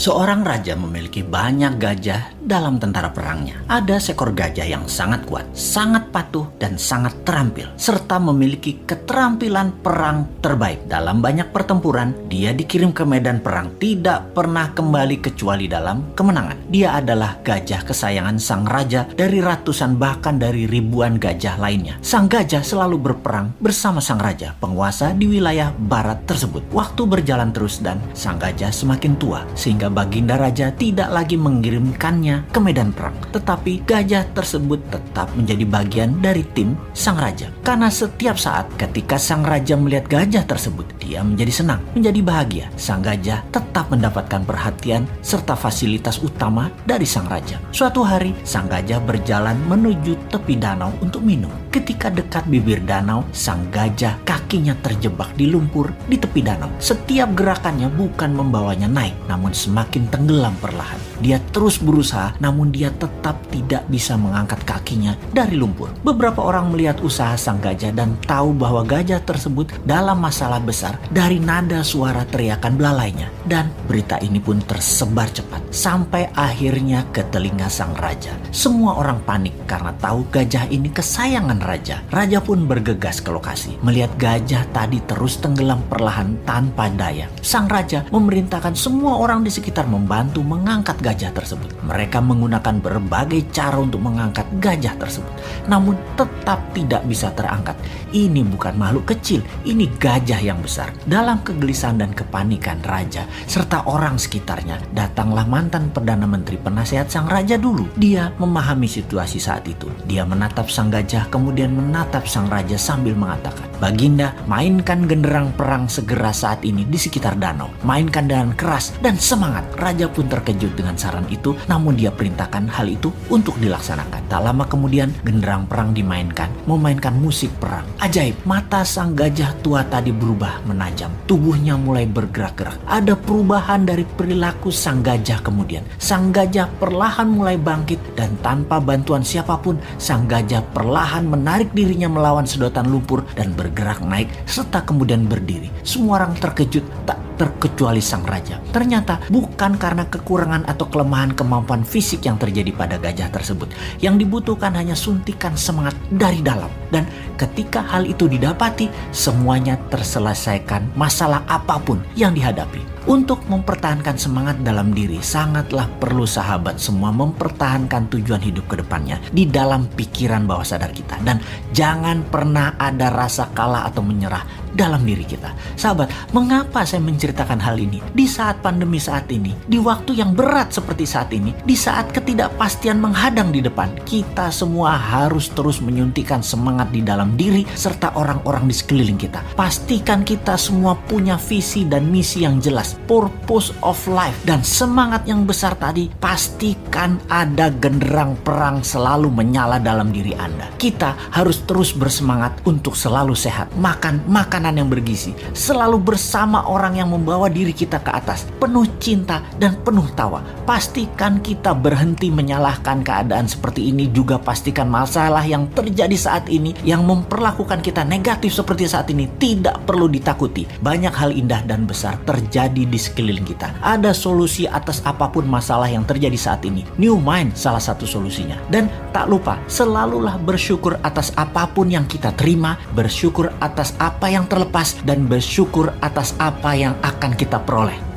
Seorang raja memiliki banyak gajah dalam tentara perangnya. Ada seekor gajah yang sangat kuat, sangat patuh, dan sangat terampil, serta memiliki keterampilan perang terbaik. Dalam banyak pertempuran, dia dikirim ke medan perang, tidak pernah kembali kecuali dalam kemenangan. Dia adalah gajah kesayangan sang raja dari ratusan bahkan dari ribuan gajah lainnya. Sang gajah selalu berperang bersama sang raja, penguasa di wilayah barat tersebut. Waktu berjalan terus dan sang gajah semakin tua, sehingga baginda raja tidak lagi mengirimkannya ke medan perang. Tetapi gajah tersebut tetap menjadi bagian dari tim sang raja. Karena setiap saat ketika sang raja melihat gajah tersebut, dia menjadi senang, menjadi bahagia. Sang gajah tetap mendapatkan perhatian serta fasilitas utama dari sang raja. Suatu hari, sang gajah berjalan menuju tepi danau untuk minum. Ketika dekat bibir danau, sang gajah kakinya terjebak di lumpur di tepi danau. Setiap gerakannya bukan membawanya naik, namun semakin tenggelam perlahan. Dia terus berusaha, namun dia tetap tidak bisa mengangkat kakinya dari lumpur. Beberapa orang melihat usaha sang gajah dan tahu bahwa gajah tersebut dalam masalah besar dari nada suara teriakan belalainya. Dan berita ini pun tersebar cepat sampai akhirnya ke telinga sang raja. Semua orang panik karena tahu gajah ini kesayangan raja. Raja pun bergegas ke lokasi. Melihat gajah tadi terus tenggelam perlahan tanpa daya, sang raja memerintahkan semua orang di sekitar membantu mengangkat gajah tersebut. Mereka menggunakan berbagai cara untuk mengangkat gajah tersebut, namun tetap tidak bisa terangkat. Ini bukan makhluk kecil, ini gajah yang besar. Dalam kegelisahan dan kepanikan raja serta orang sekitarnya, datanglah mantan Perdana Menteri penasehat sang raja dulu. Dia memahami situasi saat itu. Dia menatap sang gajah, kemudian menatap sang raja sambil mengatakan, "Baginda, mainkan genderang perang segera saat ini di sekitar danau. Mainkan dengan keras dan semangat." Raja pun terkejut dengan saran itu, namun dia perintahkan hal itu untuk dilaksanakan. Tak lama kemudian, genderang perang dimainkan, memainkan musik perang. Ajaib, mata sang gajah tua tadi berubah menajam. Tubuhnya mulai bergerak-gerak. Ada perubahan dari perilaku sang gajah kemudian. Sang gajah perlahan mulai bangkit dan tanpa bantuan siapapun, sang gajah perlahan menarik dirinya melawan sedotan lumpur dan bergerak naik serta kemudian berdiri. Semua orang terkejut, tak terkecuali sang raja. Ternyata bukan karena kekurangan atau kelemahan kemampuan fisik yang terjadi pada gajah tersebut. Yang dibutuhkan hanya suntikan semangat dari dalam. Dan ketika hal itu didapati, semuanya terselesaikan masalah apapun yang dihadapi. Untuk mempertahankan semangat dalam diri, sangatlah perlu sahabat semua mempertahankan tujuan hidup ke depannya di dalam pikiran bawah sadar kita. Dan jangan pernah ada rasa kalah atau menyerah dalam diri kita. Sahabat, mengapa saya menceritakan hal ini? Di saat pandemi saat ini, di waktu yang berat seperti saat ini, di saat ketidakpastian menghadang di depan, kita semua harus terus menyuntikkan semangat di dalam diri serta orang-orang di sekeliling kita. Pastikan kita semua punya visi dan misi yang jelas, purpose of life, dan semangat yang besar tadi. Pastikan ada genderang perang selalu menyala dalam diri Anda. Kita harus terus bersemangat untuk selalu sehat, makan makanan yang bergizi, selalu bersama orang yang membawa diri kita ke atas, penuh cinta dan penuh tawa. Pastikan kita berhenti menyalahkan keadaan seperti ini. Juga pastikan masalah yang terjadi saat ini yang memperlakukan kita negatif seperti saat ini tidak perlu ditakuti. Banyak hal indah dan besar terjadi di sekeliling kita. Ada solusi atas apapun masalah yang terjadi saat ini. New Mind salah satu solusinya. Dan tak lupa, selalulah bersyukur atas apapun yang kita terima, bersyukur atas apa yang terlepas, dan bersyukur atas apa yang akan kita peroleh.